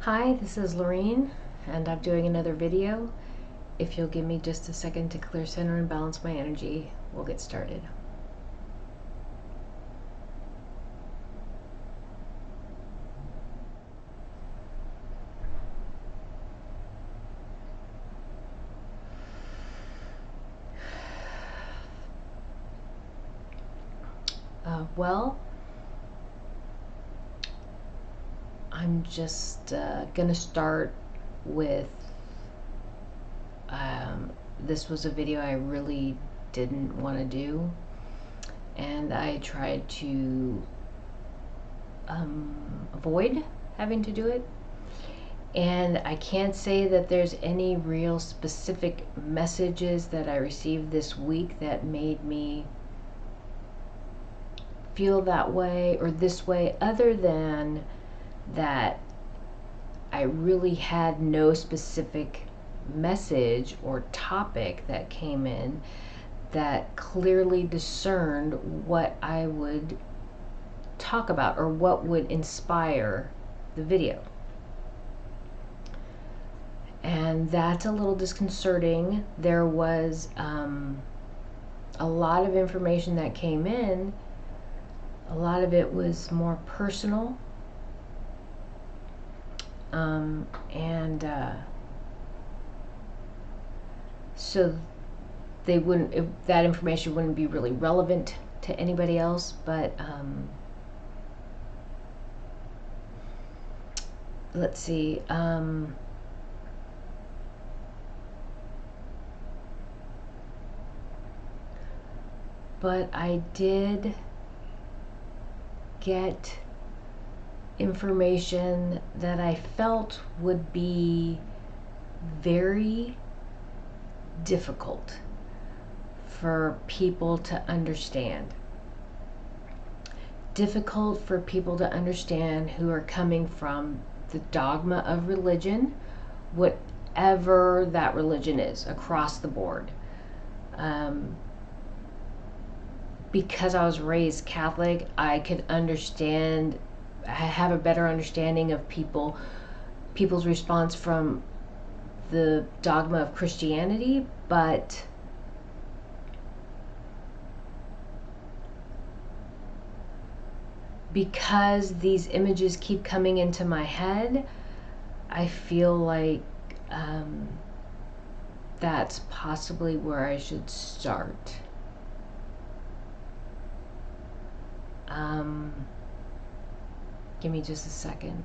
Hi, this is Lorene, and I'm doing another video. If you'll give me just a second to clear, center, and balance my energy, we'll get started. I'm just gonna start with this was a video I really didn't want to do, and I tried to avoid having to do it. And I can't say that there's any real specific messages that I received this week that made me feel that way or this way, other than that I really had no specific message or topic that came in that clearly discerned what I would talk about or what would inspire the video. And that's a little disconcerting. There was a lot of information that came in. A lot of it was more personal. So that information wouldn't be really relevant to anybody else, but let's see. But I did get information that I felt would be very difficult for people to understand. Difficult for people to understand who are coming from the dogma of religion, whatever that religion is, across the board. Because I was raised Catholic, I could understand, I have a better understanding of people's response from the dogma of Christianity, but because these images keep coming into my head, I feel like that's possibly where I should start. Give me just a second.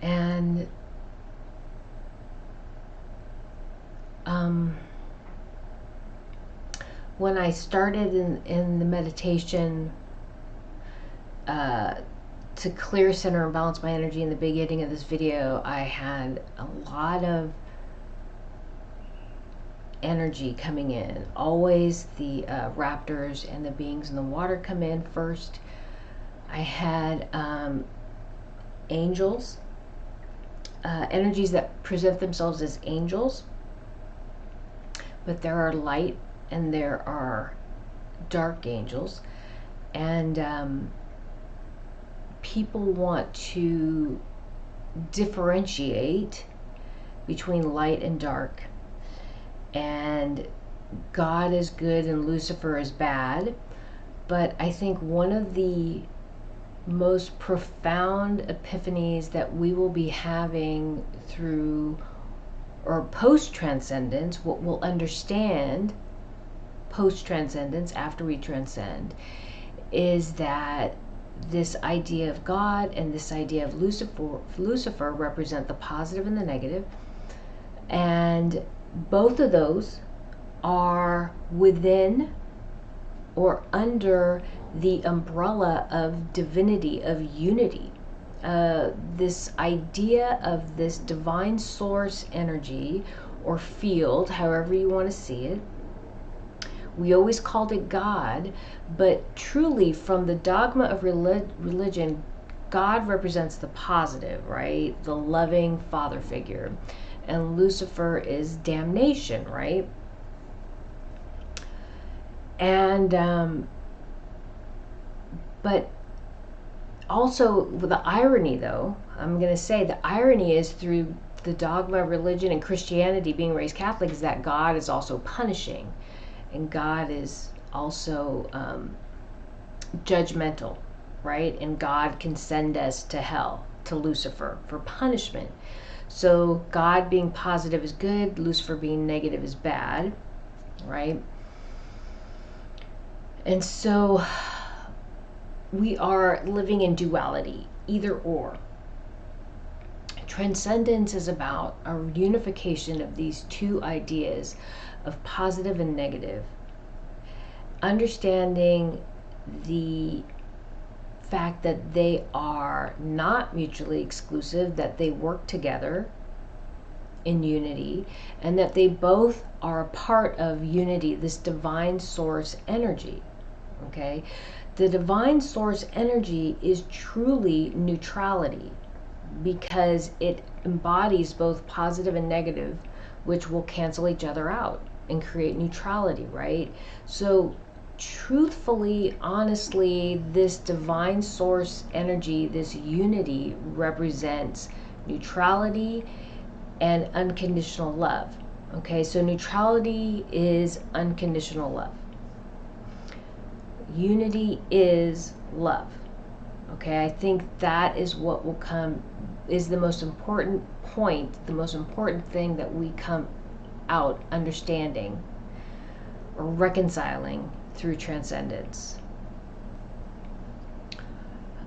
And when I started in the meditation to clear, center, and balance my energy in the beginning of this video, I had a lot of energy coming in. Always the raptors and the beings in the water come in first. I had angels, energies that present themselves as angels, but there are light and there are dark angels, and people want to differentiate between light and dark, and God is good and Lucifer is bad. But I think one of the most profound epiphanies that we will be having through or post-transcendence, what we'll understand post-transcendence, after we transcend, is that this idea of God and this idea of Lucifer represent the positive and the negative, and both of those are within or under the umbrella of divinity, of unity. This idea of this divine source energy or field, however you want to see it. We always called it God, but truly from the dogma of religion, God represents the positive, right? The loving father figure. And Lucifer is damnation, right? And But also, the irony, though, I'm going to say the irony is through the dogma of religion and Christianity, being raised Catholic, is that God is also punishing, and God is also judgmental, right? And God can send us to hell, to Lucifer, for punishment. So God being positive is good, Lucifer being negative is bad, right? And so we are living in duality, either or. Transcendence is about a unification of these two ideas of positive and negative. Understanding the fact that they are not mutually exclusive, that they work together in unity, and that they both are a part of unity, this divine source energy. Okay? The divine source energy is truly neutrality, because it embodies both positive and negative, which will cancel each other out and create neutrality, right? So truthfully, honestly, this divine source energy, this unity, represents neutrality and unconditional love. Okay, so neutrality is unconditional love. Unity is love. Okay, I think that is what will come, is the most important point, the most important thing that we come out understanding or reconciling through transcendence.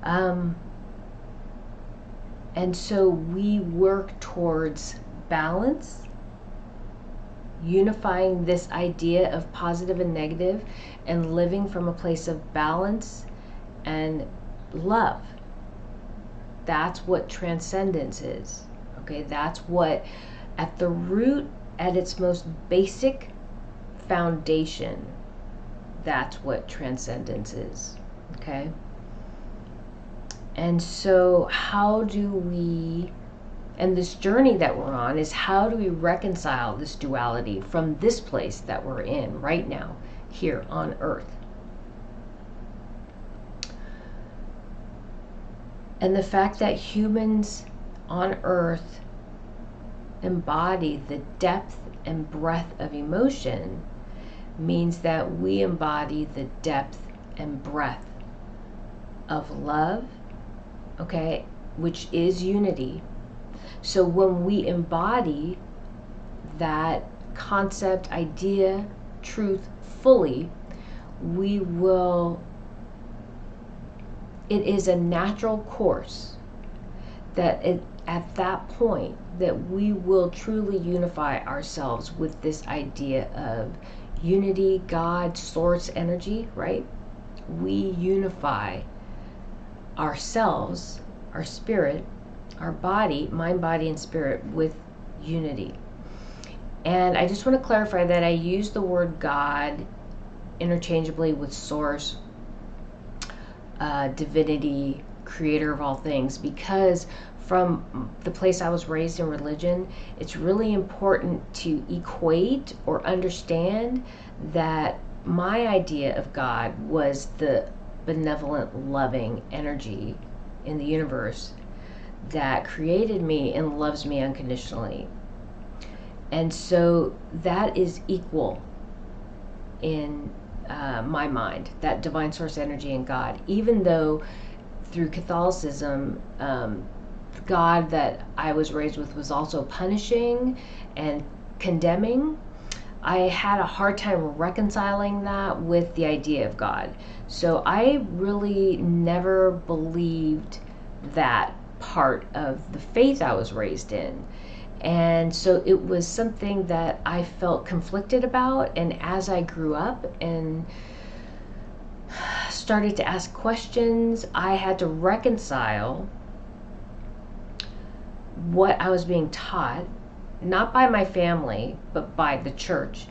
And so we work towards balance, unifying this idea of positive and negative, and living from a place of balance and love. That's what transcendence is. Okay, that's what, at the root, at its most basic foundation, that's what transcendence is. Okay, and so how do we, and this journey that we're on is, how do we reconcile this duality from this place that we're in right now here on earth? And the fact that humans on earth embody the depth and breadth of emotion means that we embody the depth and breadth of love, okay, which is unity. So when we embody that concept, idea, truth fully, we will, it is a natural course that at that point that we will truly unify ourselves with this idea of unity, God, source energy, right? We unify ourselves, our spirit, our body, mind, body, and spirit with unity. And I just want to clarify that I use the word God interchangeably with source, divinity, creator of all things, because from the place I was raised in religion, it's really important to equate or understand that my idea of God was the benevolent, loving energy in the universe that created me and loves me unconditionally. And so that is equal in my mind, that divine source energy in God, even though through Catholicism, God that I was raised with was also punishing and condemning. I had a hard time reconciling that with the idea of God. So I really never believed that part of the faith I was raised in. And so it was something that I felt conflicted about. And as I grew up and started to ask questions, I had to reconcile what I was being taught, not by my family, but by the church,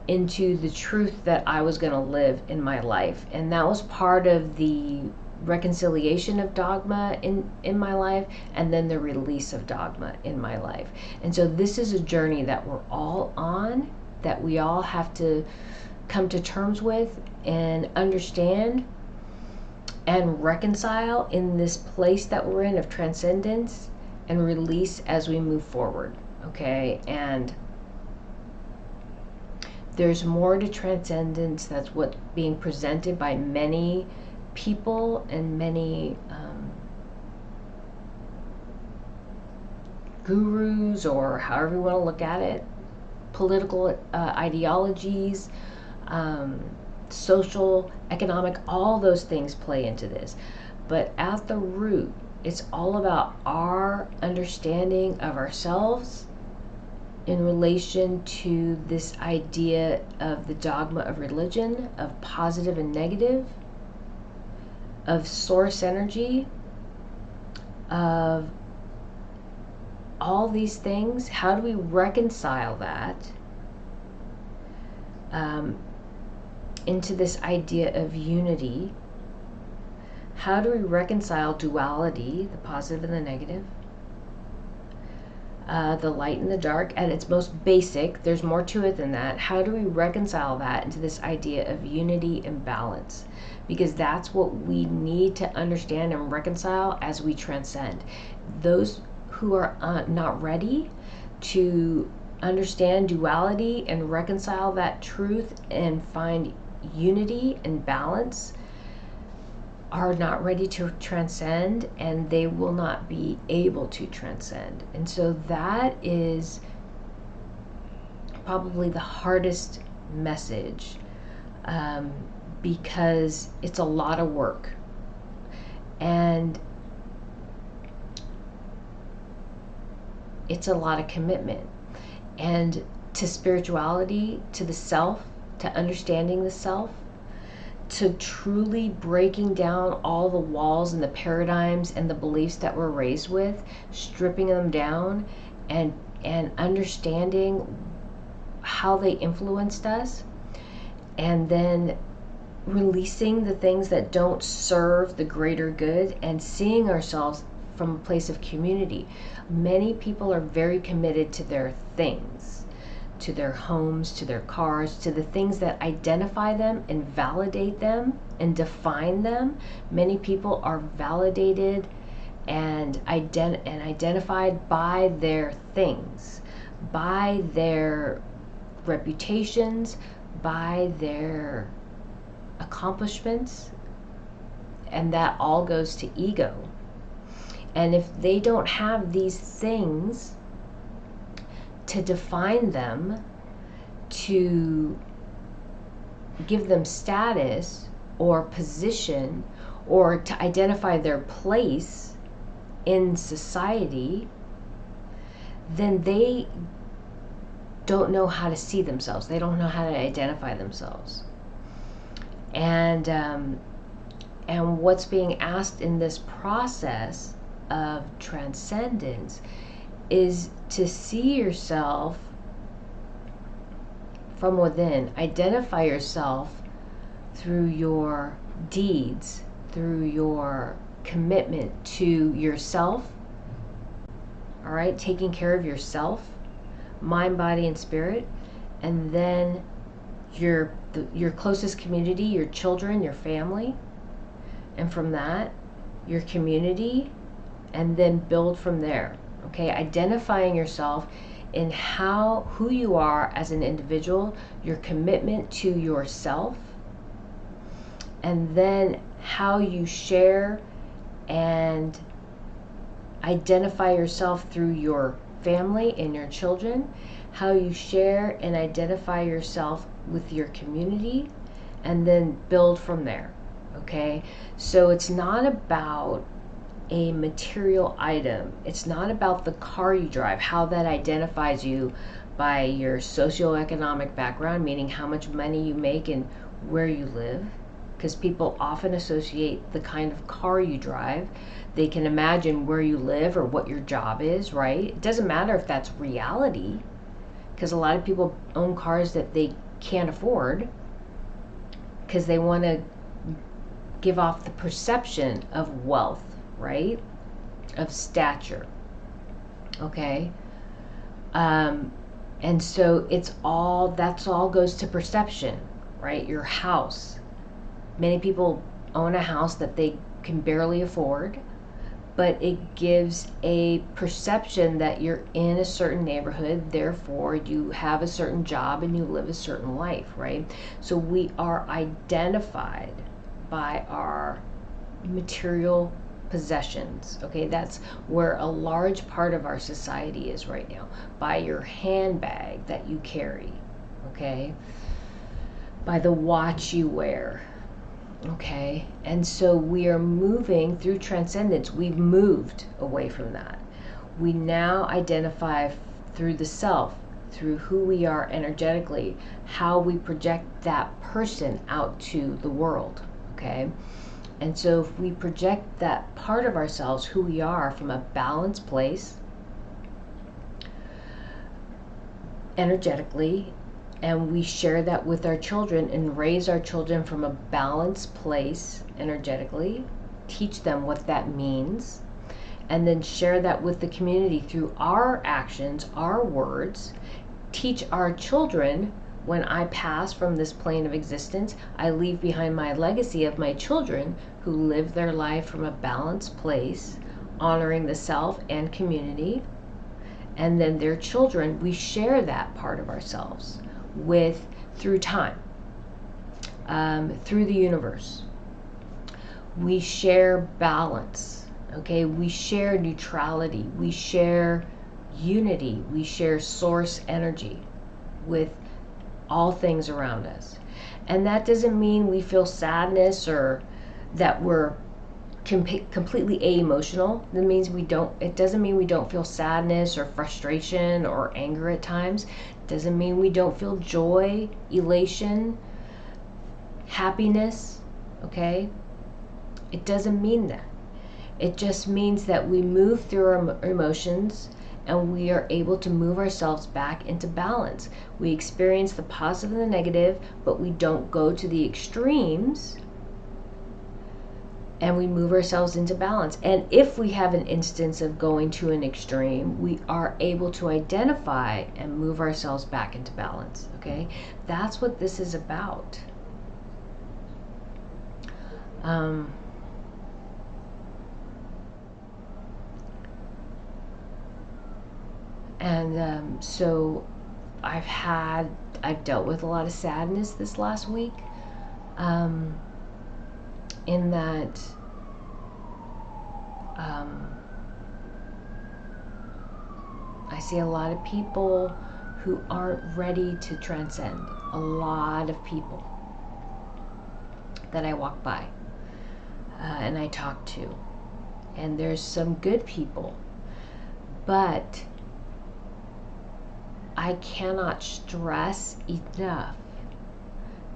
into the truth that I was going to live in my life. And that was part of the reconciliation of dogma in my life, and then the release of dogma in my life. And so this is a journey that we're all on, that we all have to come to terms with and understand. and reconcile in this place that we're in of transcendence and release as we move forward. Okay, and there's more to transcendence. That's what's being presented by many people and many gurus, or however you want to look at it, political ideologies, social, economic, all those things play into this. But at the root, it's all about our understanding of ourselves in relation to this idea of the dogma of religion, of positive and negative, of source energy, of all these things. How do we reconcile that into this idea of unity? How do we reconcile duality, the positive and the negative, the light and the dark at its most basic? There's more to it than that. How do we reconcile that into this idea of unity and balance? Because that's what we need to understand and reconcile as we transcend. Those who are not ready to understand duality and reconcile that truth and find unity and balance are not ready to transcend, and they will not be able to transcend. And so that is probably the hardest message, because it's a lot of work, and it's a lot of commitment, and to spirituality, to the self, to understanding the self, to truly breaking down all the walls and the paradigms and the beliefs that we're raised with, stripping them down and understanding how they influenced us, and then releasing the things that don't serve the greater good and seeing ourselves from a place of community. Many people are very committed to their things, to their homes, to their cars, to the things that identify them and validate them and define them. Many people are validated and identified by their things, by their reputations, by their accomplishments, and that all goes to ego. And if they don't have these things to define them, to give them status or position, or to identify their place in society, then they don't know how to see themselves. They don't know how to identify themselves. And what's being asked in this process of transcendence is to see yourself from within. Identify yourself through your deeds, through your commitment to yourself, all right, taking care of yourself, mind, body, and spirit, and then your closest community, your children, your family, and from that, your community, and then build from there. Okay, identifying yourself in who you are as an individual, your commitment to yourself, and then how you share and identify yourself through your family and your children, how you share and identify yourself with your community, and then build from there. Okay, so it's not about a material item. It's not about the car you drive, how that identifies you by your socioeconomic background, meaning how much money you make and where you live, because people often associate the kind of car you drive. They can imagine where you live or what your job is, right? It doesn't matter if that's reality, because a lot of people own cars that they can't afford because they want to give off the perception of wealth, right? Of stature. Okay? And so that's all goes to perception, right? Your house. Many people own a house that they can barely afford, but it gives a perception that you're in a certain neighborhood, therefore you have a certain job and you live a certain life, right? So we are identified by our material possessions. Okay, that's where a large part of our society is right now, by your handbag that you carry, okay, by the watch you wear. Okay, and so we are moving through transcendence. We've moved away from that. We now identify through the self, through who we are energetically, how we project that person out to the world. Okay, and so if we project that part of ourselves, who we are, from a balanced place energetically, and we share that with our children and raise our children from a balanced place energetically, teach them what that means, and then share that with the community through our actions, our words, teach our children, when I pass from this plane of existence, I leave behind my legacy of my children who live their life from a balanced place, honoring the self and community. And then their children, we share that part of ourselves with, through time, through the universe. We share balance, okay? We share neutrality. We share unity. We share source energy with all things around us. And that doesn't mean we feel sadness or that we're completely aemotional. That means it doesn't mean we don't feel sadness or frustration or anger at times. It doesn't mean we don't feel joy, elation, happiness, okay? It doesn't mean that. It just means that we move through our emotions and we are able to move ourselves back into balance. We experience the positive and the negative, but we don't go to the extremes, and we move ourselves into balance. And if we have an instance of going to an extreme, we are able to identify and move ourselves back into balance, okay? That's what this is about. So I've dealt with a lot of sadness this last week, in that I see a lot of people who aren't ready to transcend. A lot of people that I walk by and I talk to. And there's some good people, but I cannot stress enough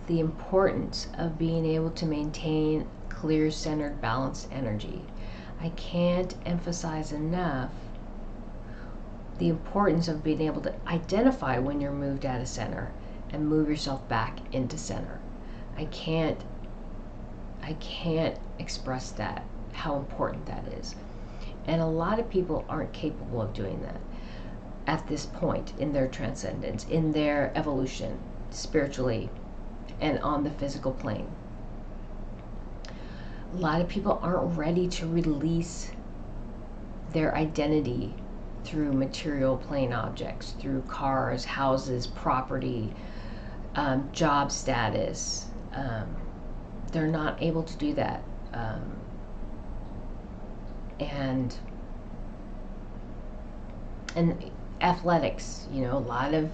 the importance of being able to maintain clear, centered, balanced energy. I can't emphasize enough the importance of being able to identify when you're moved out of center and move yourself back into center. I can't express that, how important that is. And a lot of people aren't capable of doing that at this point in their transcendence, in their evolution, spiritually and on the physical plane. A lot of people aren't ready to release their identity through material plane objects, through cars, houses, property, job status. They're not able to do that. And athletics, a lot of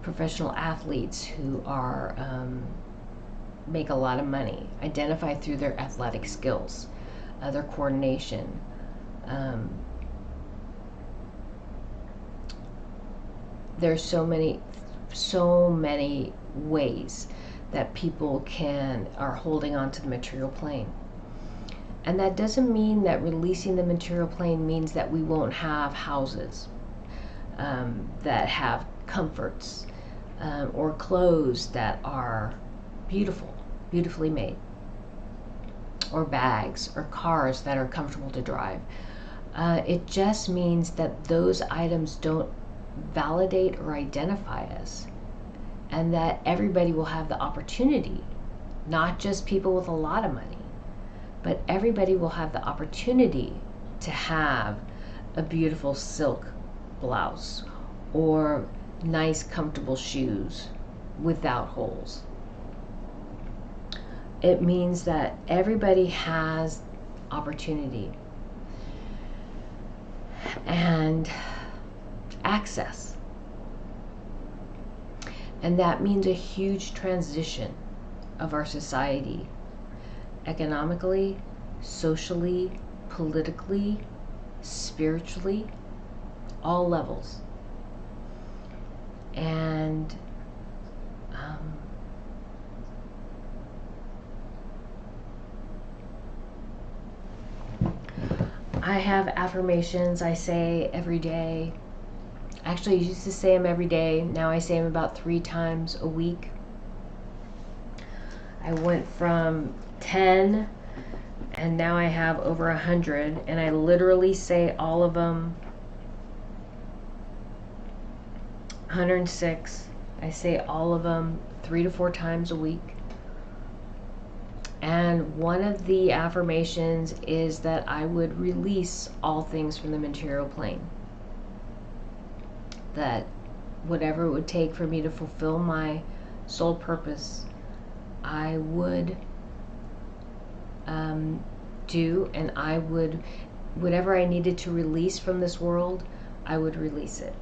professional athletes who are make a lot of money identify through their athletic skills, their coordination. There's so many ways that people are holding on to the material plane. And that doesn't mean that releasing the material plane means that we won't have houses that have comforts, or clothes that are beautifully made, or bags or cars that are comfortable to drive. It just means that those items don't validate or identify us, and that everybody will have the opportunity, not just people with a lot of money, but everybody will have the opportunity to have a beautiful silk blouse or nice comfortable shoes without holes. It means that everybody has opportunity and access. And that means a huge transition of our society, economically, socially, politically, spiritually, all levels. And I have affirmations I say every day. Actually, I used to say them every day. Now I say them about 3 times a week. I went from 10 and now I have over 100, and I literally say all of them. 106. I say all of them 3 to 4 times a week. And one of the affirmations is that I would release all things from the material plane. That whatever it would take for me to fulfill my soul purpose, I would do, and I would, whatever I needed to release from this world, I would release it.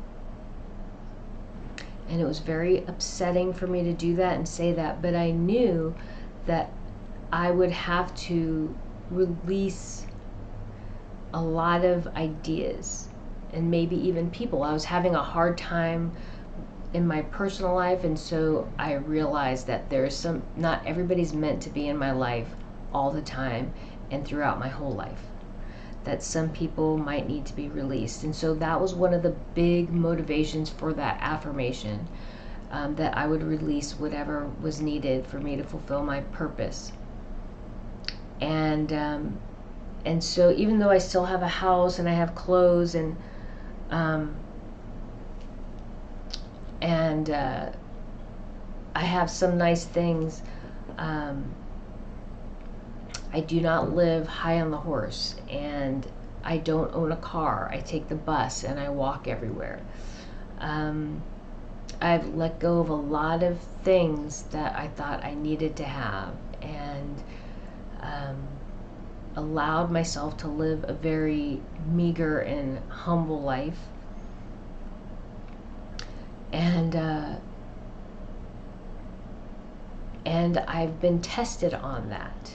And it was very upsetting for me to do that and say that, but I knew that I would have to release a lot of ideas and maybe even people. I was having a hard time in my personal life, and so I realized that there's not everybody's meant to be in my life all the time and throughout my whole life. That some people might need to be released. And so that was one of the big motivations for that affirmation, that I would release whatever was needed for me to fulfill my purpose. And so even though I still have a house and I have clothes and I have some nice things, I do not live high on the horse, and I don't own a car. I take the bus and I walk everywhere. I've let go of a lot of things that I thought I needed to have, and allowed myself to live a very meager and humble life. And I've been tested on that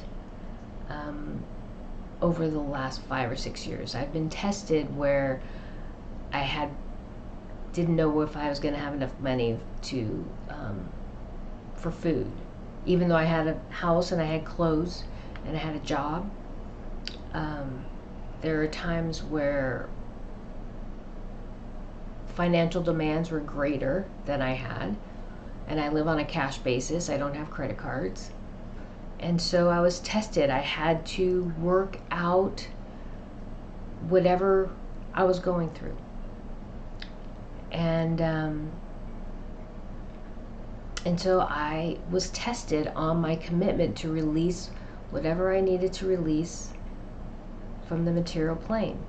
over the last 5 or 6 years. I've been tested where I didn't know if I was going to have enough money to for food, even though I had a house and I had clothes and I had a job. There are times where financial demands were greater than I had, and I live on a cash basis. I don't have credit cards. And so I was tested. I had to work out whatever I was going through. And so I was tested on my commitment to release whatever I needed to release from the material plane,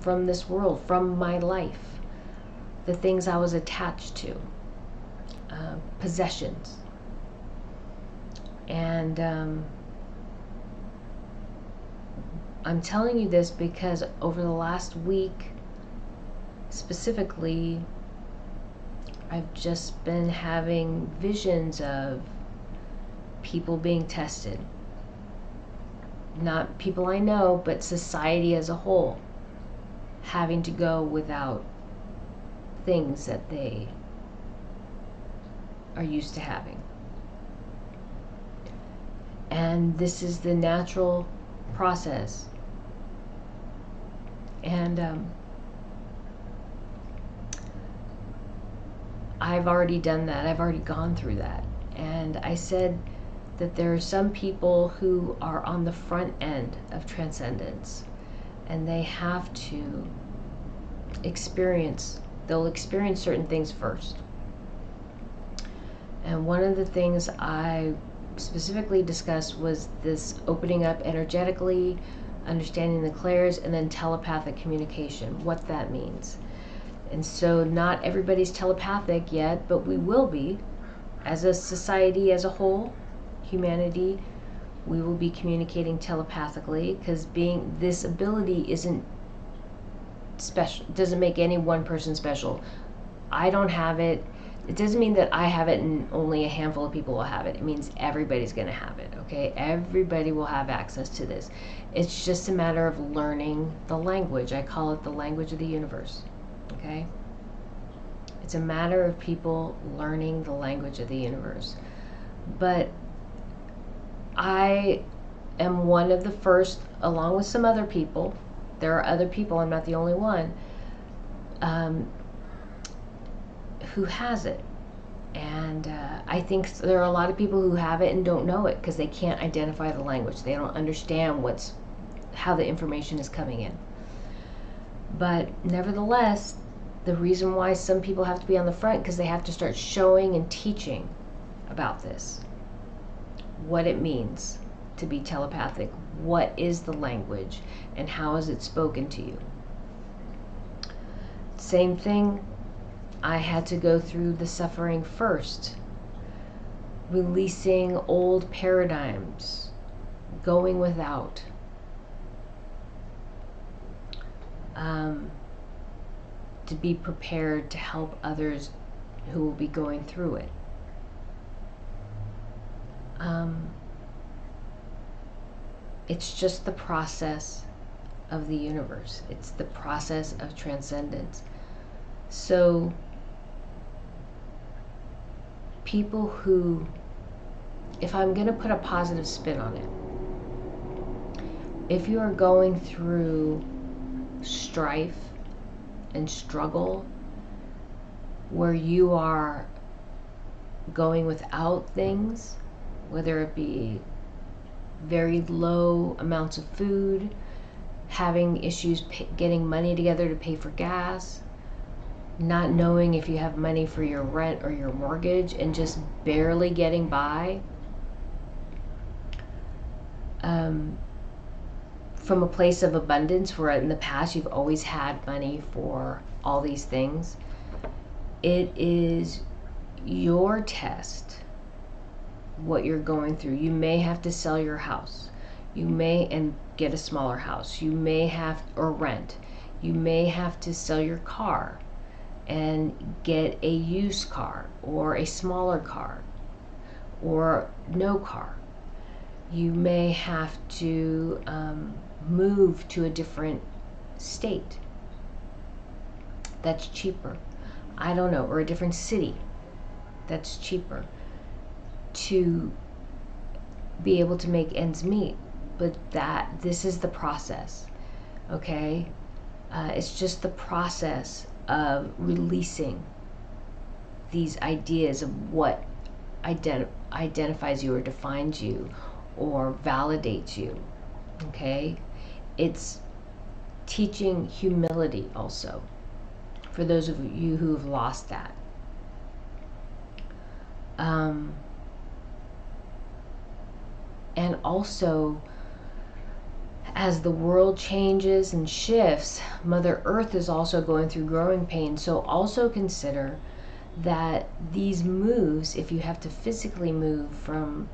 from this world, from my life, the things I was attached to, possessions. And I'm telling you this because over the last week, specifically, I've just been having visions of people being tested. Not people I know, but society as a whole, having to go without things that they are used to having. And this is the natural process. And I've already done that. I've already gone through that. And I said that there are some people who are on the front end of transcendence, and they have to they'll experience certain things first. And one of the things I specifically discussed was this opening up energetically, understanding the clairs, and then telepathic communication, what that means. And so not everybody's telepathic yet, but we will be. As a society as a whole, humanity, we will be communicating telepathically, because being this ability isn't special, doesn't make any one person special. I don't have it. It doesn't mean that I have it and only a handful of people will have it. It means everybody's going to have it, okay? Everybody will have access to this. It's just a matter of learning the language. I call it the language of the universe, okay? It's a matter of people learning the language of the universe. But I am one of the first, along with some other people. There are other people, I'm not the only one, who has it. And I think there are a lot of people who have it and don't know it because they can't identify the language. They don't understand how the information is coming in. But nevertheless, the reason why some people have to be on the front, because they have to start showing and teaching about this, what it means to be telepathic, what is the language, and how is it spoken to you. Same thing, I had to go through the suffering first, releasing old paradigms, going without, to be prepared to help others who will be going through it. It's just the process of the universe. It's the process of transcendence. So people who, if I'm going to put a positive spin on it, if you are going through strife and struggle where you are going without things, whether it be very low amounts of food, having issues getting money together to pay for gas, not knowing if you have money for your rent or your mortgage, and just barely getting by, from a place of abundance where in the past you've always had money for all these things, it is your test what you're going through. You may have to sell your house, and get a smaller house. You may have, or rent. You may have to sell your car and get a used car or a smaller car or no car. You may have to move to a different state that's cheaper. I don't know, or a different city that's cheaper to be able to make ends meet. But this is the process, okay? It's just the process of releasing these ideas of what identifies you or defines you or validates you, okay? It's teaching humility also for those of you who have lost that. And also, as the world changes and shifts, Mother Earth is also going through growing pains. So also consider that these moves, if you have to physically move from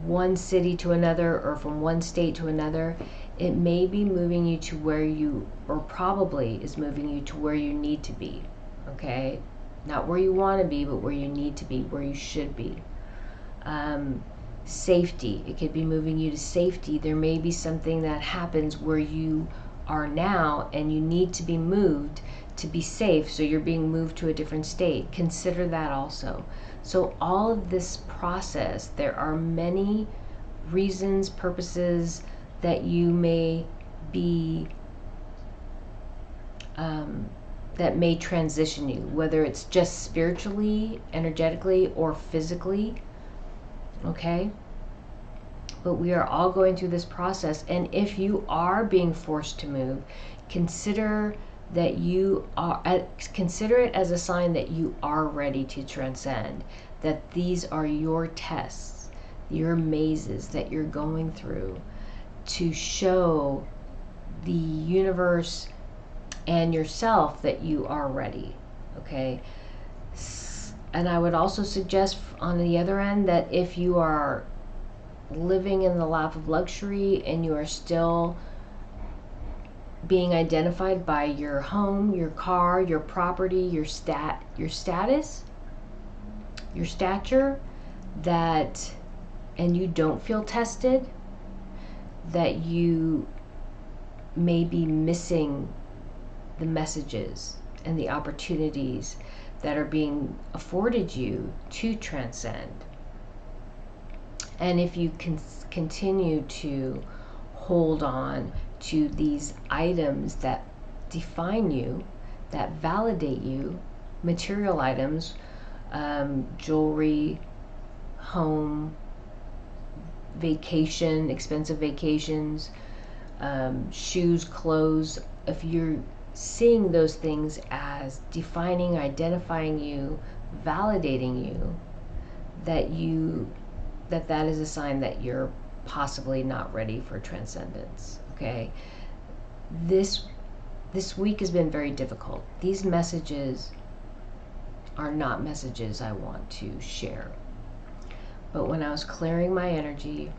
one city to another or from one state to another, it may be moving you to where you, or probably is moving you to where you need to be, okay? Not where you want to be, but where you need to be, where you should be. Safety, it could be moving you to safety. There may be something that happens where you are now and you need to be moved to be safe, so you're being moved to a different state. Consider that also. So all of this process, there are many reasons, purposes that you may be that may transition you, whether it's just spiritually, energetically, or physically, okay? But we are all going through this process, and if you are being forced to move, consider that consider it as a sign that you are ready to transcend, that these are your tests. your mazes that you're going through, to show the universe and yourself that you are ready. Okay? And I would also suggest on the other end that if you are living in the lap of luxury and you are still being identified by your home, your car, your property, your status, your stature, that, and you don't feel tested, that you may be missing the messages and the opportunities that are being afforded you to transcend. And if you can continue to hold on to these items that define you, that validate you, material items, jewelry, home, vacation, expensive vacations, shoes, clothes, if you're seeing those things as defining, identifying you, validating you, that is a sign that you're possibly not ready for transcendence. Okay, this week has been very difficult. These messages are not messages I want to share. But when I was clearing my energy,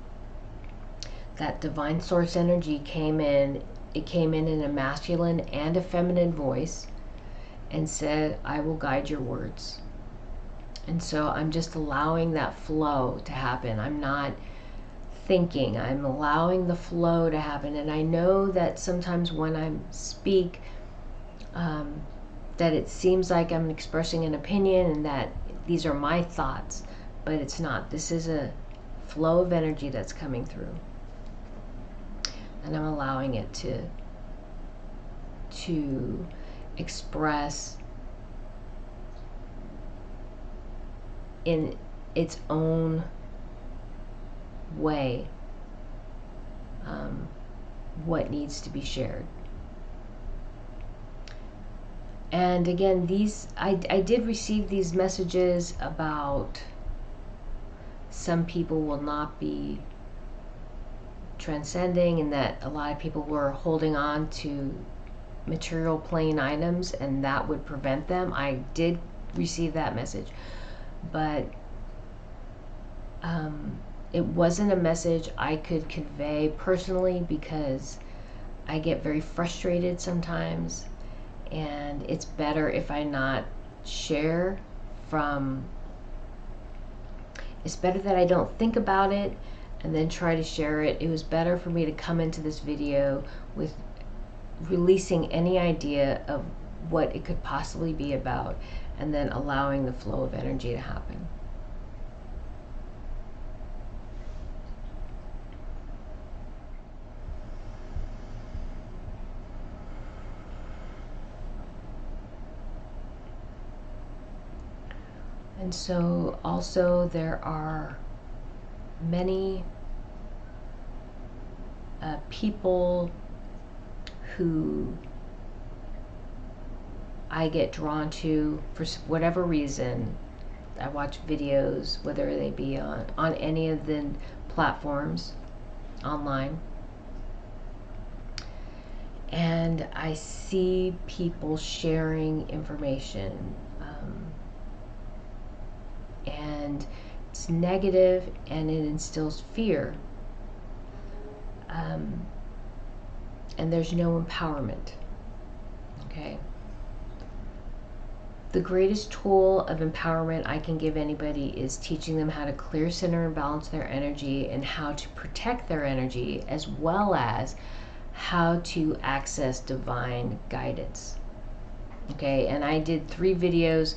that divine source energy came in. It came in a masculine and a feminine voice and said, I will guide your words. And so I'm just allowing that flow to happen. I'm not thinking, I'm allowing the flow to happen. And I know that sometimes when I speak, that it seems like I'm expressing an opinion and that these are my thoughts, but it's not. This is a flow of energy that's coming through. And I'm allowing it to express in its own way what needs to be shared. And again, I did receive these messages about some people will not be transcending, and that a lot of people were holding on to material plane items and that would prevent them. I did receive that message, but it wasn't a message I could convey personally because I get very frustrated sometimes, and it's better if I not share from, it's better that I don't think about it and then try to share it. It was better for me to come into this video with releasing any idea of what it could possibly be about and then allowing the flow of energy to happen. And so also there are many people who I get drawn to for whatever reason. I watch videos, whether they be on any of the platforms online, and I see people sharing information, and it's negative and it instills fear, and there's no empowerment. Okay, the greatest tool of empowerment I can give anybody is teaching them how to clear, center, and balance their energy, and how to protect their energy, as well as how to access divine guidance. Okay, and I did 3 videos.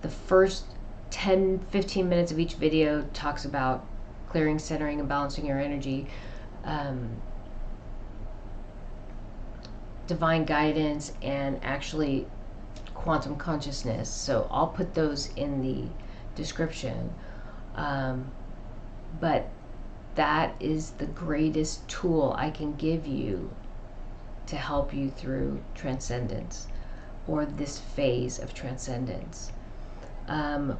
The first 10-15 minutes of each video talks about clearing, centering, and balancing your energy, divine guidance, and actually quantum consciousness. So I'll put those in the description, but that is the greatest tool I can give you to help you through transcendence, or this phase of transcendence.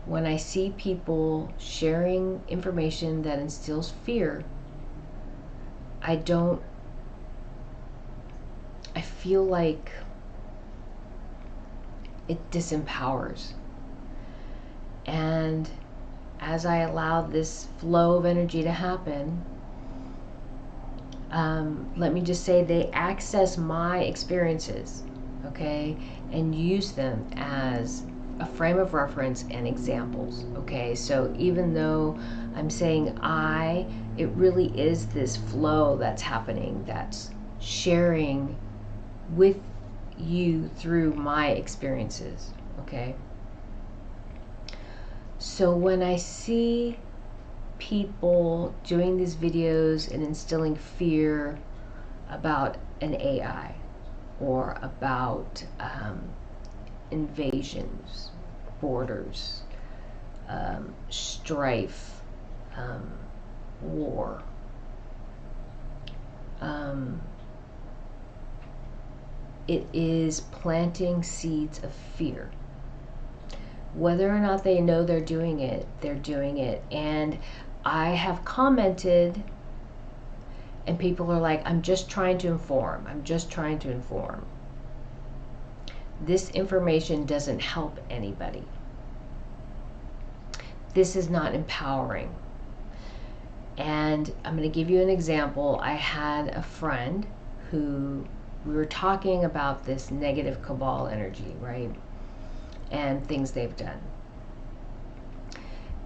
When I see people sharing information that instills fear, I feel like it disempowers. And as I allow this flow of energy to happen, let me just say they access my experiences, okay, and use them as a frame of reference and examples, okay? So even though I'm saying it really is this flow that's happening, that's sharing with you through my experiences, okay? So when I see people doing these videos and instilling fear about an AI or about invasions, borders, strife, war, it is planting seeds of fear. Whether or not they know they're doing it, they're doing it. And I have commented, and people are like, I'm just trying to inform. I'm just trying to inform. This information doesn't help anybody. This is not empowering. And I'm going to give you an example. I had a friend who, we were talking about this negative cabal energy, right? And things they've done.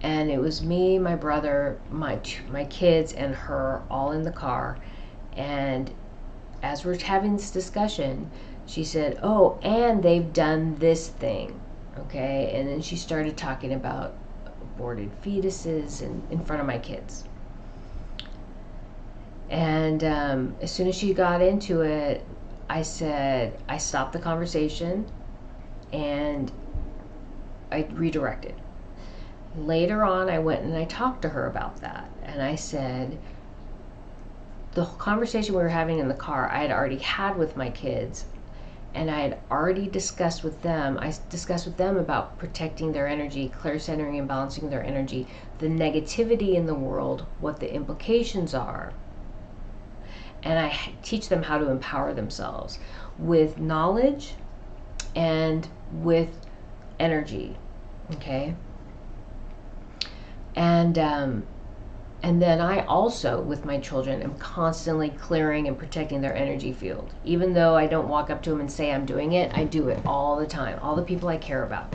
And it was me, my brother, my kids, and her all in the car. And as we're having this discussion, she said, oh, and they've done this thing, okay? And then she started talking about aborted fetuses in front of my kids. And as soon as she got into it, I stopped the conversation and I redirected. Later on, I went and I talked to her about that. And I said, the conversation we were having in the car, I had already had with my kids. And I had already discussed with them, about protecting their energy, clear centering and balancing their energy, the negativity in the world, what the implications are. And I teach them how to empower themselves with knowledge and with energy, okay? And then I also, with my children, am constantly clearing and protecting their energy field. Even though I don't walk up to them and say I'm doing it, I do it all the time. All the people I care about,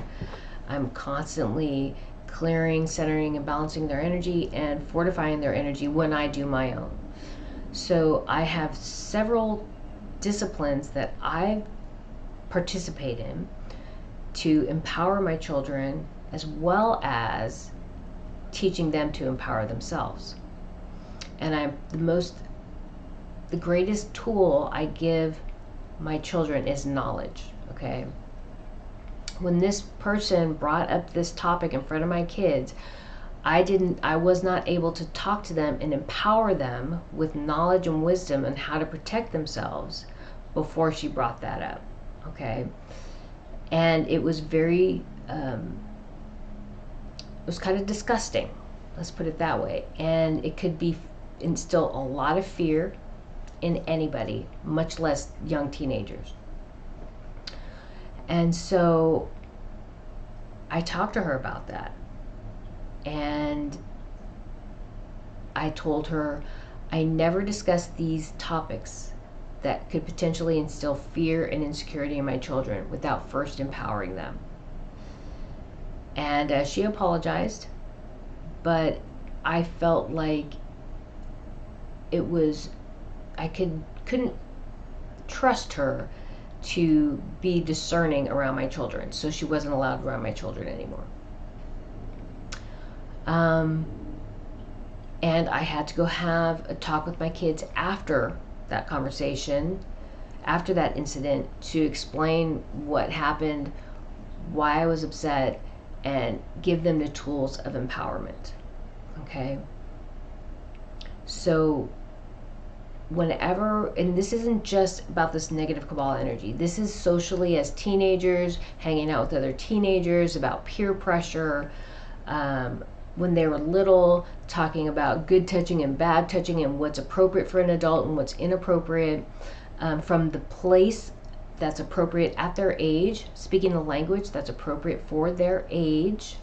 I'm constantly clearing, centering, and balancing their energy and fortifying their energy when I do my own. So I have several disciplines that I participate in to empower my children, as well as teaching them to empower themselves. And the greatest tool I give my children is knowledge, okay? When this person brought up this topic in front of my kids, I was not able to talk to them and empower them with knowledge and wisdom on how to protect themselves before she brought that up, okay? And it was very, it was kind of disgusting, let's put it that way. And it could instill a lot of fear in anybody, much less young teenagers. And so I talked to her about that. And I told her I never discuss these topics that could potentially instill fear and insecurity in my children without first empowering them. And she apologized, but I felt like I couldn't trust her to be discerning around my children, so she wasn't allowed around my children anymore. And I had to go have a talk with my kids after that conversation, after that incident, to explain what happened, why I was upset, and give them the tools of empowerment, okay? So whenever, and this isn't just about this negative cabal energy, this is socially as teenagers, hanging out with other teenagers, about peer pressure, when they were little, talking about good touching and bad touching and what's appropriate for an adult and what's inappropriate, from the place that's appropriate at their age, speaking the language that's appropriate for their age,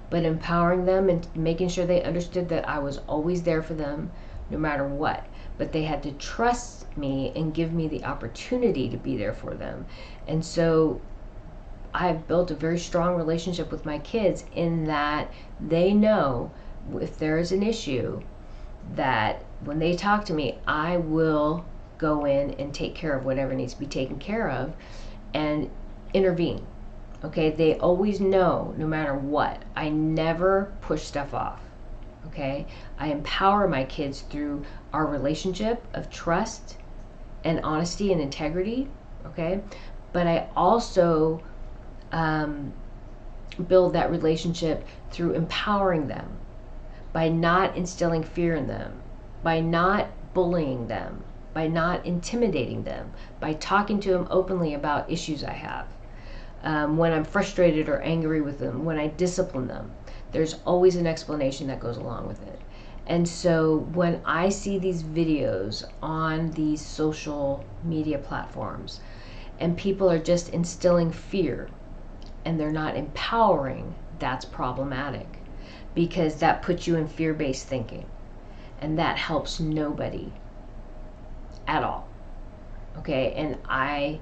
but empowering them and making sure they understood that I was always there for them no matter what. But they had to trust me and give me the opportunity to be there for them. And so I've built a very strong relationship with my kids in that they know if there is an issue, that when they talk to me, I will go in and take care of whatever needs to be taken care of and intervene. Okay, they always know no matter what. I never push stuff off. Okay, I empower my kids through our relationship of trust and honesty and integrity. Okay, but I also build that relationship through empowering them by not instilling fear in them, by not bullying them, by not intimidating them, by talking to them openly about issues I have. When I'm frustrated or angry with them, when I discipline them, there's always an explanation that goes along with it. And so when I see these videos on these social media platforms and people are just instilling fear and they're not empowering, that's problematic, because that puts you in fear-based thinking, and that helps nobody at all. Okay, and I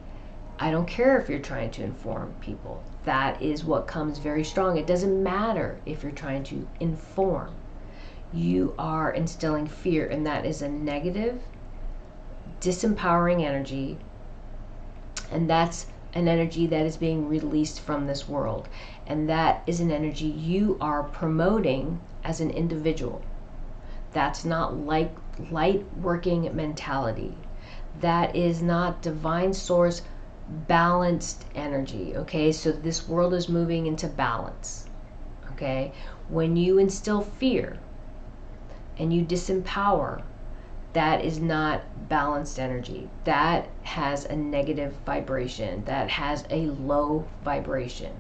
don't care if you're trying to inform people. That is what comes very strong. It doesn't matter if you're trying to inform. You are instilling fear, and that is a negative, disempowering energy, and that's an energy that is being released from this world. And that is an energy you are promoting as an individual. That's not like light working mentality. That is not divine source balanced energy. Okay, so this world is moving into balance. Okay, when you instill fear and you disempower, that is not balanced energy. That has a negative vibration. That has a low vibration.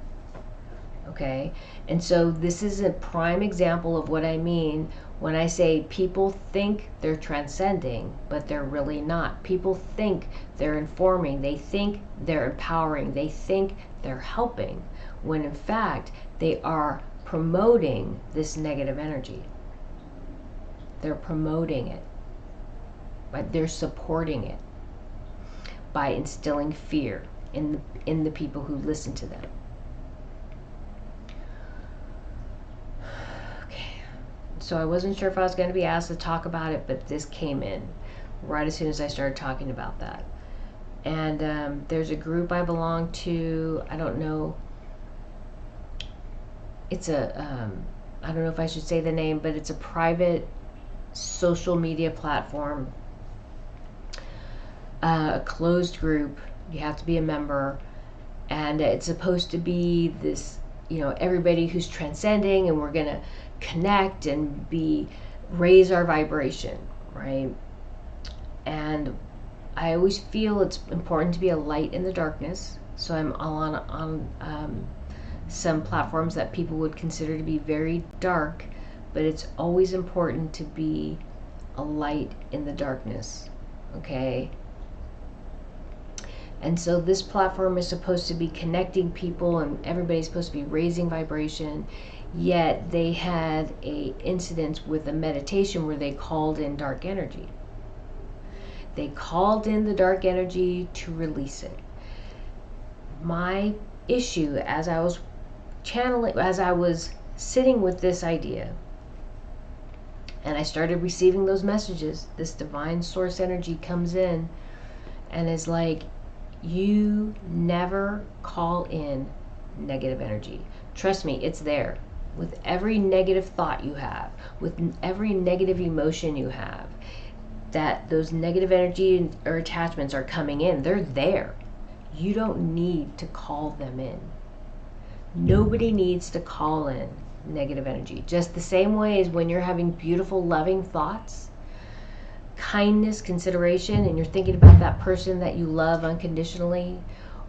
Okay, and so this is a prime example of what I mean when I say people think they're transcending, but they're really not. People think they're informing, they think they're empowering, they think they're helping, when in fact they are promoting this negative energy. They're promoting it, but they're supporting it by instilling fear in the people who listen to them. So I wasn't sure if I was going to be asked to talk about it, but this came in right as soon as I started talking about that. And there's a group I belong to. I don't know. It's a, I don't know if I should say the name, but it's a private social media platform, a closed group. You have to be a member. And it's supposed to be this, you know, everybody who's transcending, and we're going to connect and raise our vibration, right? And I always feel it's important to be a light in the darkness. So I'm all on some platforms that people would consider to be very dark, but it's always important to be a light in the darkness. Okay, and so this platform is supposed to be connecting people, and everybody's supposed to be raising vibration. Yet they had a incident with a meditation where they called in dark energy. They called in the dark energy to release it. My issue, as I was channeling, as I was sitting with this idea, and I started receiving those messages, this divine source energy comes in and is like, you never call in negative energy. Trust me, it's there. With every negative thought you have, with every negative emotion you have, that those negative energy or attachments are coming in, they're there. You don't need to call them in. Nobody needs to call in negative energy. Just the same way as when you're having beautiful, loving thoughts, kindness, consideration, and you're thinking about that person that you love unconditionally,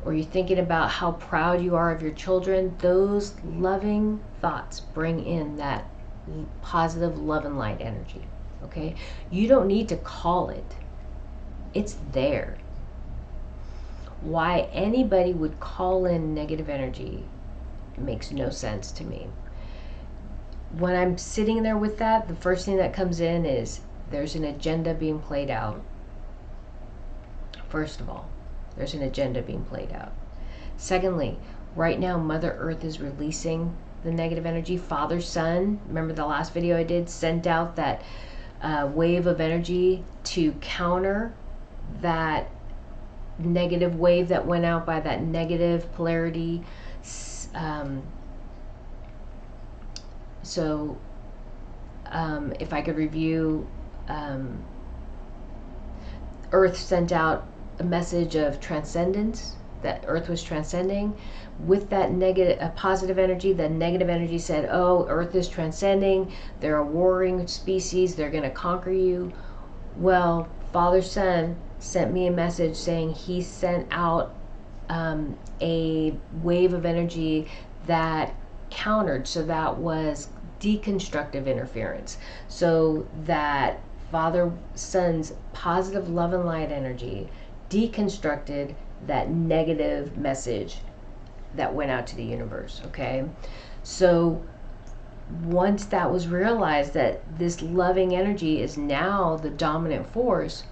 or you're thinking about how proud you are of your children, those loving thoughts bring in that positive love and light energy. Okay? You don't need to call it. It's there. Why anybody would call in negative energy makes no sense to me. When I'm sitting there with that, the first thing that comes in is there's an agenda being played out. First of all, there's an agenda being played out. Secondly, right now Mother Earth is releasing the negative energy. Father, Son, remember the last video I did, sent out that wave of energy to counter that negative wave that went out by that negative polarity. If I could review, Earth sent out a message of transcendence, that Earth was transcending. With that positive energy, the negative energy said, oh, Earth is transcending, they're a warring species, they're going to conquer you. Well, Father Son sent me a message saying he sent out a wave of energy that countered, so that was deconstructive interference, so that Father Son's positive love and light energy deconstructed that negative message that went out to the universe. Okay, so once that was realized that this loving energy is now the dominant force,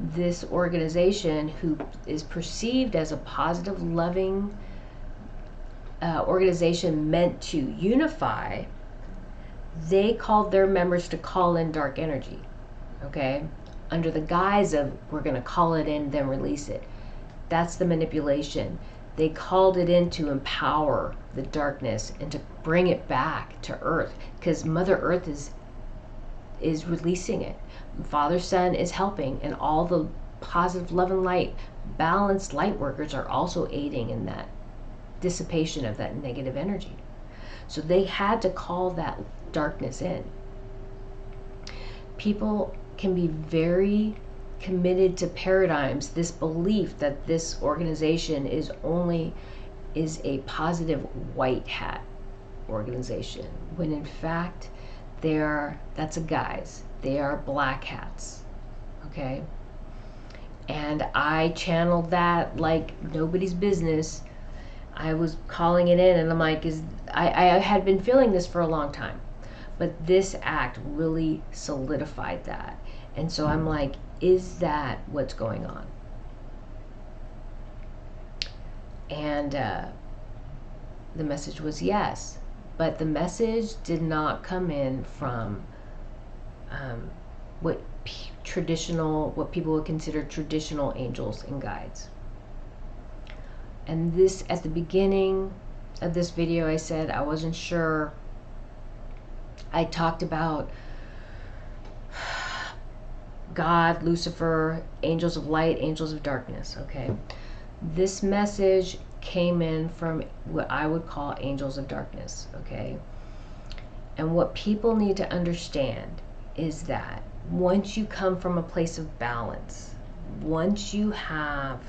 this organization, who is perceived as a positive, loving organization meant to unify, they called their members to call in dark energy, okay, under the guise of we're going to call it in, then release it. That's the manipulation. They called it in to empower the darkness and to bring it back to Earth, because Mother Earth is releasing it. Father Son is helping, and all the positive love and light, balanced light workers are also aiding in that dissipation of that negative energy. So they had to call that darkness in. People can be very committed to paradigms, this belief that this organization is a positive white hat organization, when in fact that's a guise. They are black hats. Okay? And I channeled that like nobody's business. I was calling it in, and I'm like, I had been feeling this for a long time, but this act really solidified that. And so I'm like, is that what's going on? And the message was yes, but the message did not come in from what people would consider traditional angels and guides. And this, at the beginning of this video, I said I wasn't sure. I talked about God, Lucifer, angels of light, angels of darkness. Okay, this message came in from what I would call angels of darkness. Okay, and what people need to understand is that once you come from a place of balance, once you have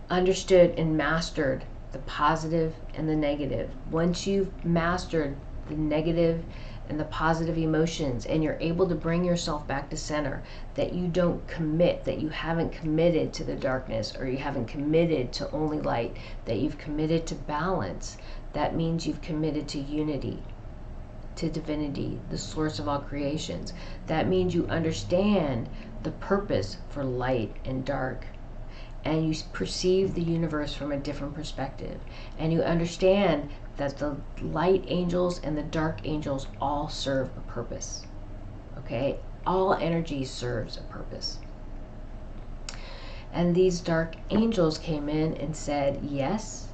understood and mastered the positive and the negative, once you've mastered the negative and the positive emotions, and you're able to bring yourself back to center, that you don't commit, that you haven't committed to the darkness, or you haven't committed to only light, that you've committed to balance, that means you've committed to unity, to divinity, the source of all creations. That means you understand the purpose for light and dark, and you perceive the universe from a different perspective, and you understand that the light angels and the dark angels all serve a purpose. Okay, all energy serves a purpose. And these dark angels came in and said yes,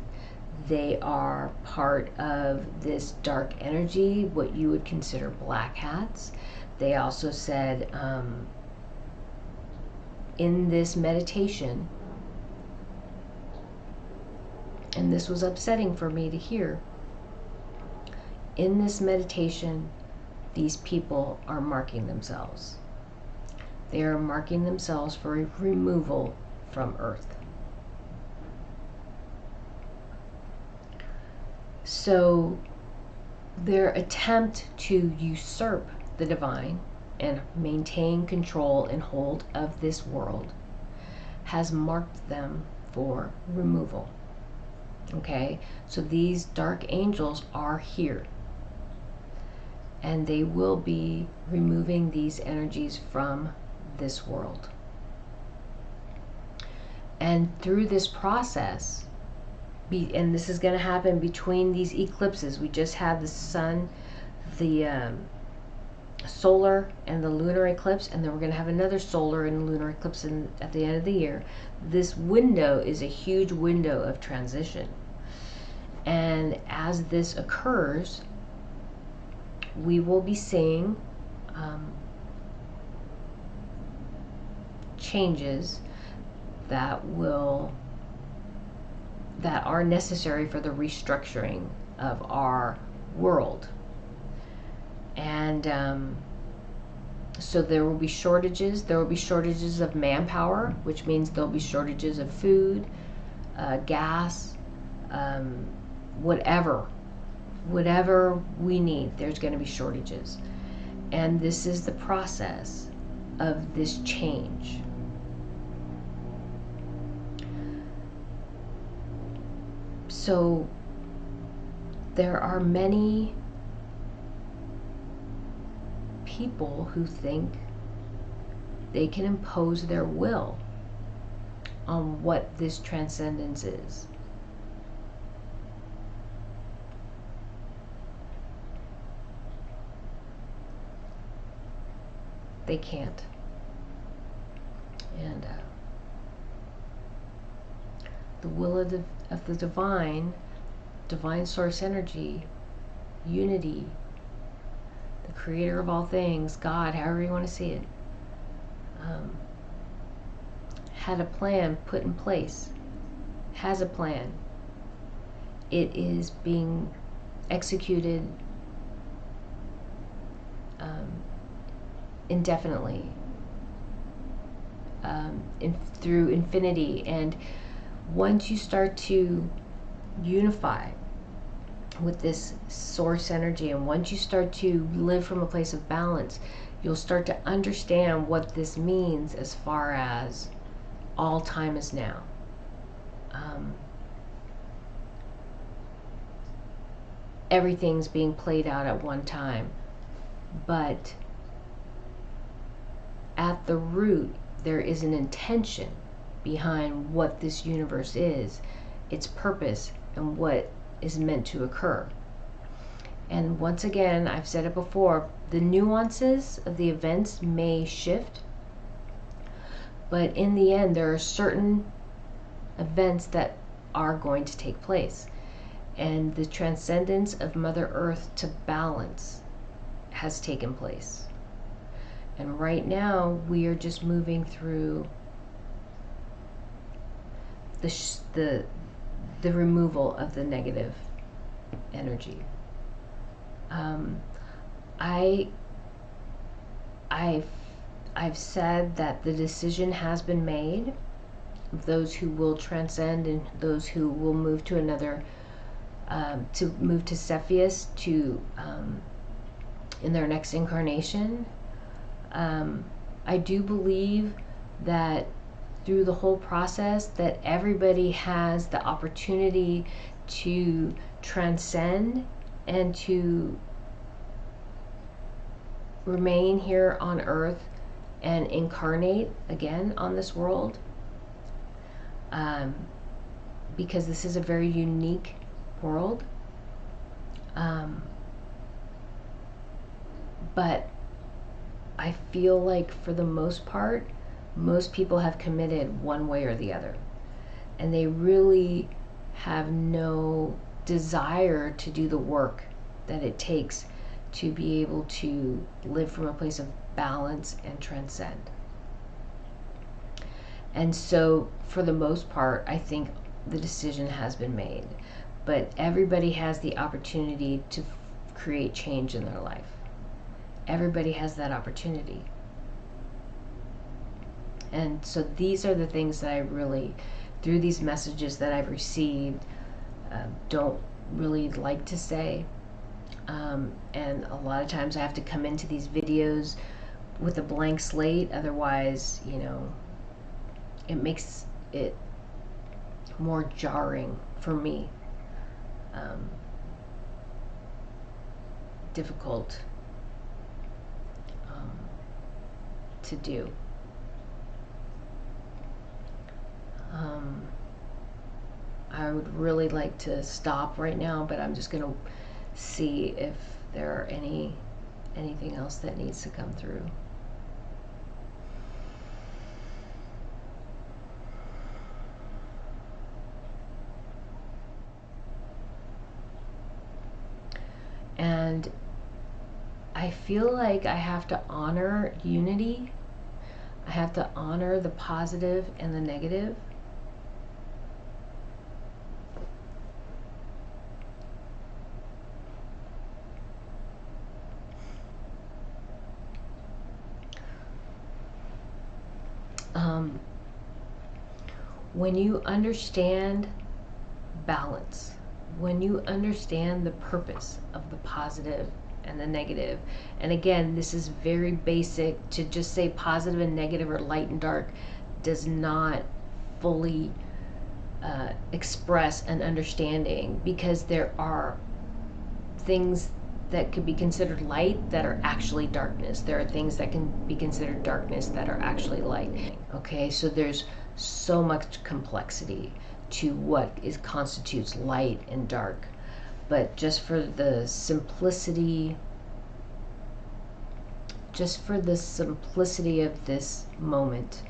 they are part of this dark energy, what you would consider black hats. They also said in this meditation, and this was upsetting for me to hear, in this meditation, these people are marking themselves. They are marking themselves for removal from Earth. So their attempt to usurp the divine and maintain control and hold of this world has marked them for removal. Okay, so these dark angels are here, and they will be removing these energies from this world. And through this process, and this is going to happen between these eclipses. We just had the sun, the solar and the lunar eclipse, and then we're going to have another solar and lunar eclipse at the end of the year. This window is a huge window of transition. And as this occurs, we will be seeing changes that are necessary for the restructuring of our world. And so there will be shortages. There will be shortages of manpower, which means there'll be shortages of food, gas, whatever we need, there's going to be shortages. And this is the process of this change. So there are many people who think they can impose their will on what this transcendence is. They can't. And the will of the divine source energy, unity, the creator of all things, God, however you want to see it, had a plan put in place, has a plan. It is being executed indefinitely, through infinity. And once you start to unify with this source energy, and once you start to live from a place of balance, you'll start to understand what this means as far as all time is now. Everything's being played out at one time, but at the root there is an intention behind what this universe is, its purpose, and what is meant to occur. And once again, I've said it before, the nuances of the events may shift, but in the end there are certain events that are going to take place. And the transcendence of Mother Earth to balance has taken place. And right now we are just moving through the removal of the negative energy. I've said that the decision has been made of those who will transcend and those who will move to another, to move to Cepheus in their next incarnation. I do believe that through the whole process that everybody has the opportunity to transcend and to remain here on Earth and incarnate again on this world, because this is a very unique world. But I feel like for the most part, most people have committed one way or the other, and they really have no desire to do the work that it takes to be able to live from a place of balance and transcend. And so for the most part, I think the decision has been made, but everybody has the opportunity to create change in their life. Everybody has that opportunity. And so these are the things that I really, through these messages that I've received, don't really like to say. And a lot of times I have to come into these videos with a blank slate, otherwise, it makes it more jarring for me, difficult to do. I would really like to stop right now, but I'm just going to see if there are anything else that needs to come through. And I feel like I have to honor unity. I have to honor the positive and the negative. When you understand balance, when you understand the purpose of the positive and the negative, and again, this is very basic, to just say positive and negative or light and dark does not fully express an understanding, because there are things that could be considered light that are actually darkness. There are things that can be considered darkness that are actually light. Okay, so there's so much complexity to what constitutes light and dark. But just for the simplicity of this moment,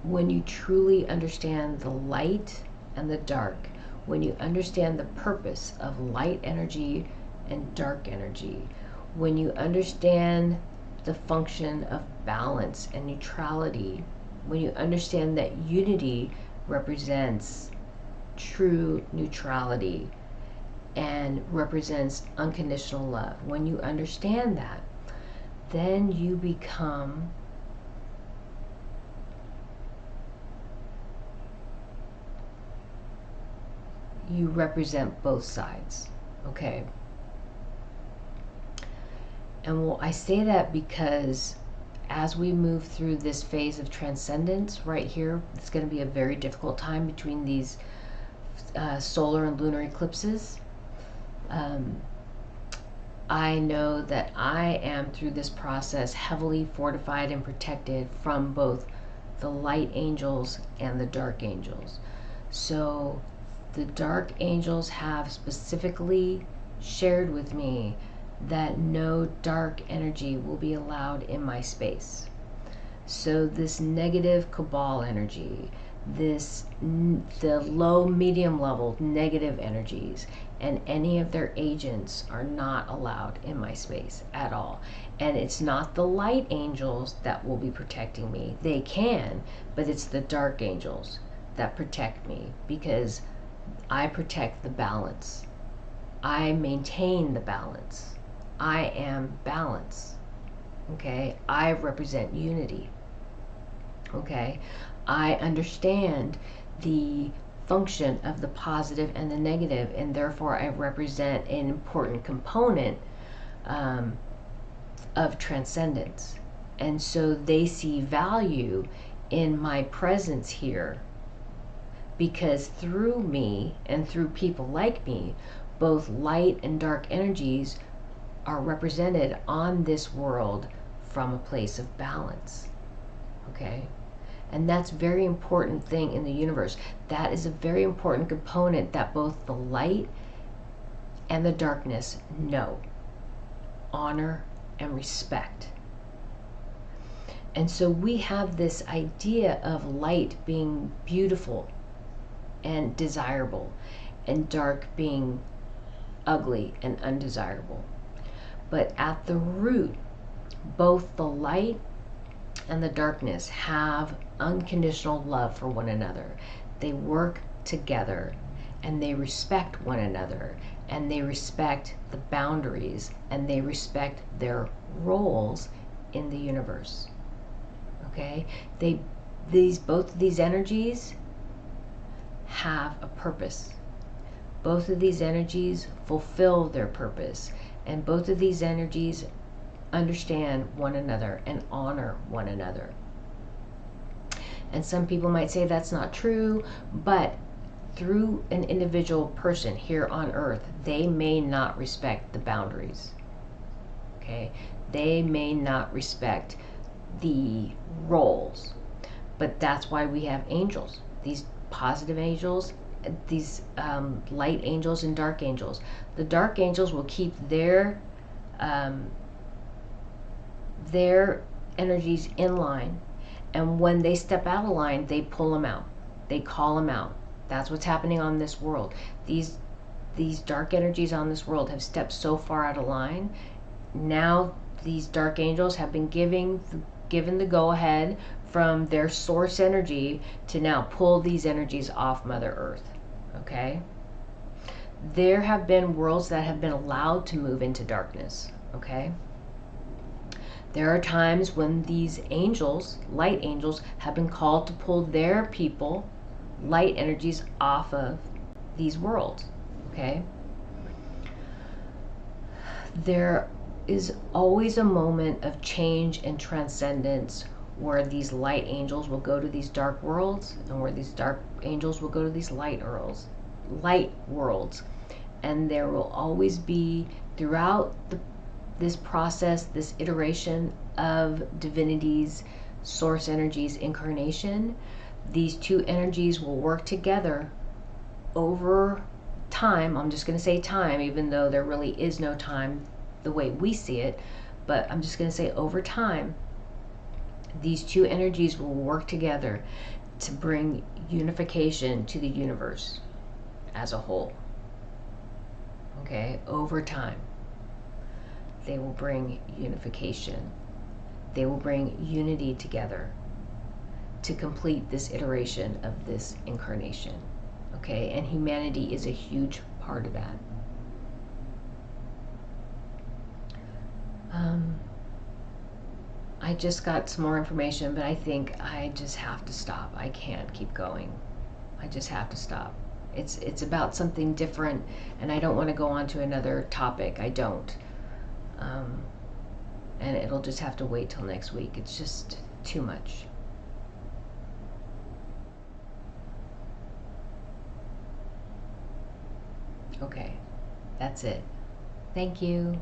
when you truly understand the light and the dark, when you understand the purpose of light energy and dark energy, when you understand the function of balance and neutrality, when you understand that unity represents true neutrality and represents unconditional love, when you understand that, then you represent both sides, okay? And I say that because as we move through this phase of transcendence right here, it's going to be a very difficult time between these solar and lunar eclipses. I know that I am, through this process, heavily fortified and protected from both the light angels and the dark angels. So the dark angels have specifically shared with me that no dark energy will be allowed in my space. So this negative cabal energy, the low medium level negative energies, and any of their agents are not allowed in my space at all. And it's not the light angels that will be protecting me. They can, but it's the dark angels that protect me, because I protect the balance. I maintain the balance. I am balance. Okay? I represent unity. Okay? I understand the function of the positive and the negative, and therefore I represent an important component of transcendence. And so they see value in my presence here, because through me and through people like me, both light and dark energies are represented on this world from a place of balance. Okay? And that's a very important thing in the universe. That is a very important component that both the light and the darkness know, honor, and respect. And so we have this idea of light being beautiful and desirable, and dark being ugly and undesirable. But at the root, both the light and the darkness have unconditional love for one another. They work together, and they respect one another, and they respect the boundaries, and they respect their roles in the universe. Okay, both of these energies have a purpose. Both of these energies fulfill their purpose, and both of these energies understand one another and honor one another. And some people might say that's not true, but through an individual person here on earth, they may not respect the boundaries. Okay, they may not respect the roles, but that's why we have angels, these positive angels, these light angels and dark angels. The dark angels will keep their energies in line, and when they step out of line, they pull them out, they call them out. That's what's happening on this world. These dark energies on this world have stepped so far out of line. Now these dark angels have been given the go-ahead from their source energy to now pull these energies off Mother Earth. Okay, there have been worlds that have been allowed to move into darkness. Okay, there are times when these angels, light angels, have been called to pull their people, light energies, off of these worlds. Okay, there is always a moment of change and transcendence where these light angels will go to these dark worlds, and where these dark angels will go to these light worlds. And there will always be, throughout this process, this iteration of divinity's source energies incarnation, these two energies will work together over time. I'm just going to say time, even though there really is no time the way we see it, but I'm just going to say over time, these two energies will work together to bring unification to the universe as a whole. Okay, over time, they will bring unification. They will bring unity together to complete this iteration of this incarnation. Okay, and humanity is a huge part of that. I just got some more information, but I think I just have to stop. I can't keep going. I just have to stop. It's about something different, and I don't want to go on to another topic. I don't. And it'll just have to wait till next week. It's just too much. Okay, that's it. Thank you.